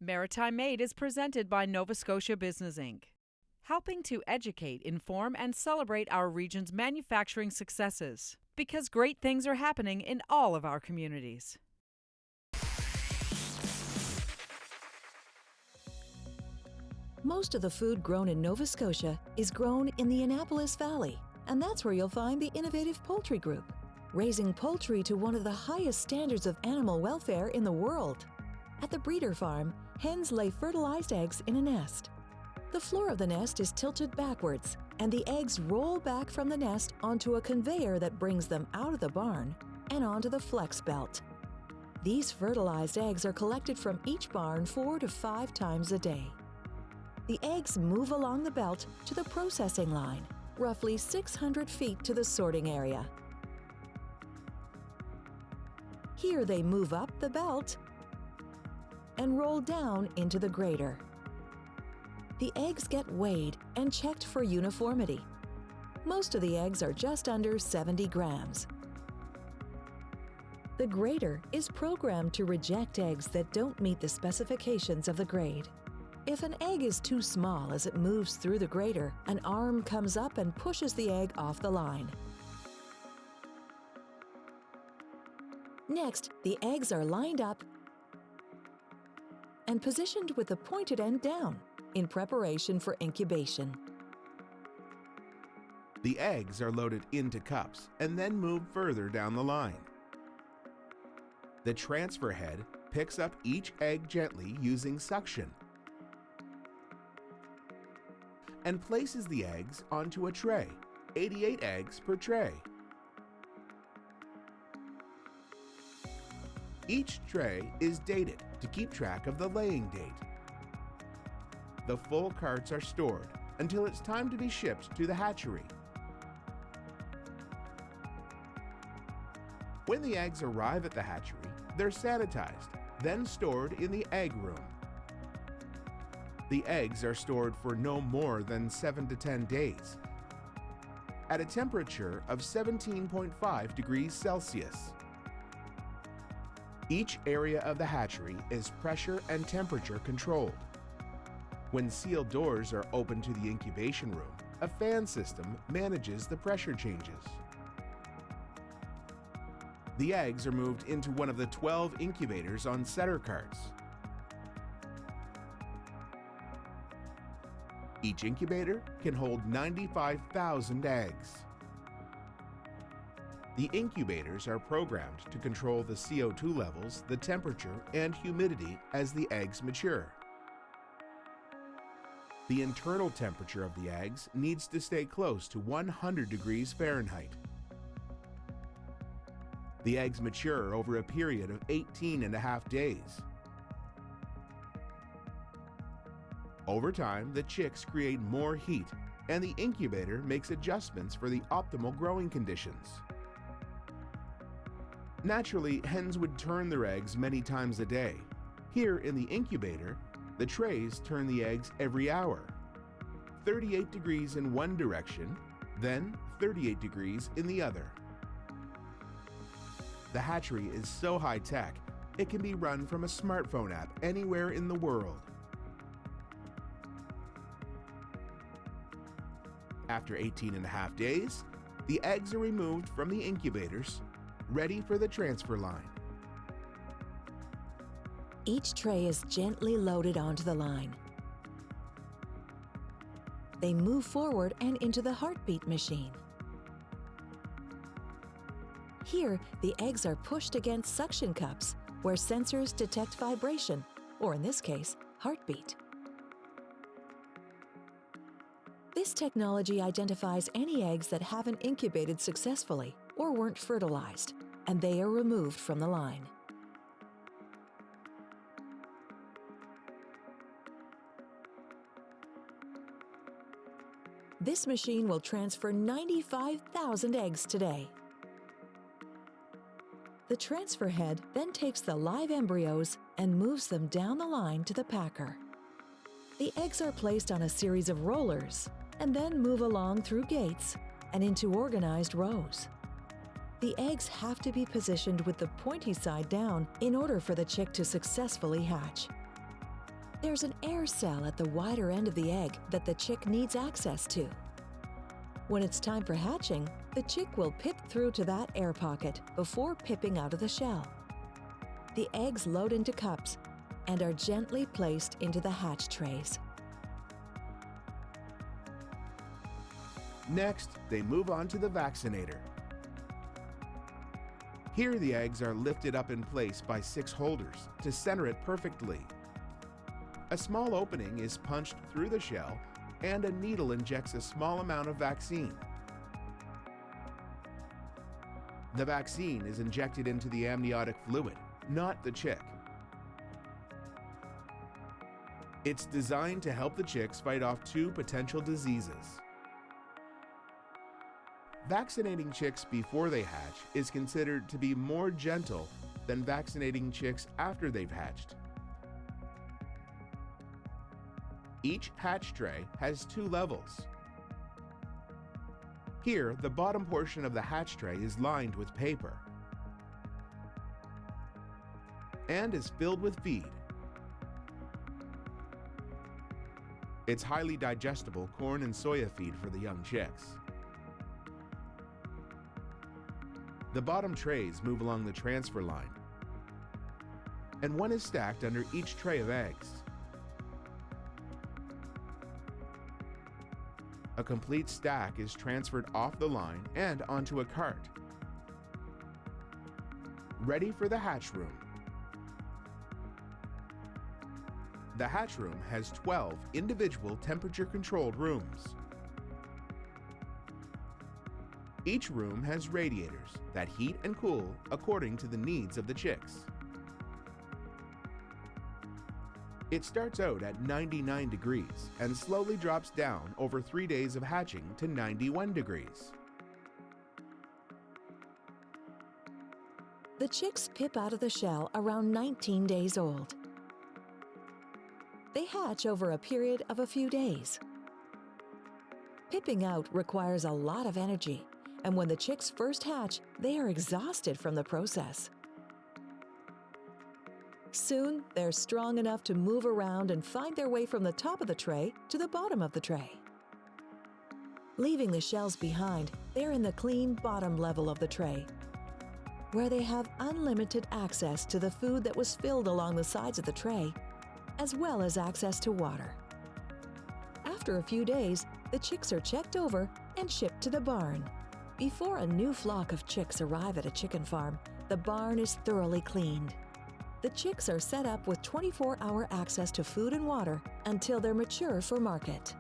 Maritime Made is presented by Nova Scotia Business Inc., helping to educate, inform, and celebrate our region's manufacturing successes, because great things are happening in all of our communities. Most of the food grown in Nova Scotia is grown in the Annapolis Valley, and that's where you'll find the innovative Poultry Group, raising poultry to one of the highest standards of animal welfare in the world. At the breeder farm, hens lay fertilized eggs in a nest. The floor of the nest is tilted backwards, and the eggs roll back from the nest onto a conveyor that brings them out of the barn and onto the flex belt. These fertilized eggs are collected from each barn 4 to 5 times a day. The eggs move along the belt to the processing line, roughly 600 feet to the sorting area. Here they move up the belt and roll down into the grater. The eggs get weighed and checked for uniformity. Most of the eggs are just under 70 grams. The grater is programmed to reject eggs that don't meet the specifications of the grade. If an egg is too small as it moves through the grater, an arm comes up and pushes the egg off the line. Next, the eggs are lined up and positioned with the pointed end down in preparation for incubation. The eggs are loaded into cups and then moved further down the line. The transfer head picks up each egg gently using suction and places the eggs onto a tray, 88 eggs per tray. Each tray is dated to keep track of the laying date. The full carts are stored until it's time to be shipped to the hatchery. When the eggs arrive at the hatchery, they're sanitized, then stored in the egg room. The eggs are stored for no more than 7 to 10 days at a temperature of 17.5 degrees Celsius. Each area of the hatchery is pressure and temperature controlled. When sealed doors are open to the incubation room, a fan system manages the pressure changes. The eggs are moved into one of the 12 incubators on setter carts. Each incubator can hold 95,000 eggs. The incubators are programmed to control the CO2 levels, the temperature, and humidity as the eggs mature. The internal temperature of the eggs needs to stay close to 100 degrees Fahrenheit. The eggs mature over a period of 18.5 days. Over time, the chicks create more heat, and the incubator makes adjustments for the optimal growing conditions. Naturally, hens would turn their eggs many times a day. Here in the incubator, the trays turn the eggs every hour. 38 degrees in one direction, then 38 degrees in the other. The hatchery is so high-tech, it can be run from a smartphone app anywhere in the world. After 18.5 days, the eggs are removed from the incubators, ready for the transfer line. Each tray is gently loaded onto the line. They move forward and into the heartbeat machine. Here, the eggs are pushed against suction cups, where sensors detect vibration, or in this case, heartbeat. This technology identifies any eggs that haven't incubated successfully or weren't fertilized, and they are removed from the line. This machine will transfer 95,000 eggs today. The transfer head then takes the live embryos and moves them down the line to the packer. The eggs are placed on a series of rollers and then move along through gates and into organized rows. The eggs have to be positioned with the pointy side down in order for the chick to successfully hatch. There's an air cell at the wider end of the egg that the chick needs access to. When it's time for hatching, the chick will pip through to that air pocket before pipping out of the shell. The eggs load into cups and are gently placed into the hatch trays. Next, they move on to the vaccinator. Here, the eggs are lifted up in place by 6 holders to center it perfectly. A small opening is punched through the shell, and a needle injects a small amount of vaccine. The vaccine is injected into the amniotic fluid, not the chick. It's designed to help the chicks fight off 2 potential diseases. Vaccinating chicks before they hatch is considered to be more gentle than vaccinating chicks after they've hatched. Each hatch tray has 2 levels. Here, the bottom portion of the hatch tray is lined with paper and is filled with feed. It's highly digestible corn and soya feed for the young chicks. The bottom trays move along the transfer line, and one is stacked under each tray of eggs. A complete stack is transferred off the line and onto a cart, ready for the hatch room. The hatch room has 12 individual temperature-controlled rooms. Each room has radiators that heat and cool according to the needs of the chicks. It starts out at 99 degrees and slowly drops down over 3 days of hatching to 91 degrees. The chicks pip out of the shell around 19 days old. They hatch over a period of a few days. Pipping out requires a lot of energy, and when the chicks first hatch, they are exhausted from the process. Soon, they're strong enough to move around and find their way from the top of the tray to the bottom of the tray. Leaving the shells behind, they're in the clean bottom level of the tray, where they have unlimited access to the food that was filled along the sides of the tray, as well as access to water. After a few days, the chicks are checked over and shipped to the barn. Before a new flock of chicks arrive at a chicken farm, the barn is thoroughly cleaned. The chicks are set up with 24-hour access to food and water until they're mature for market.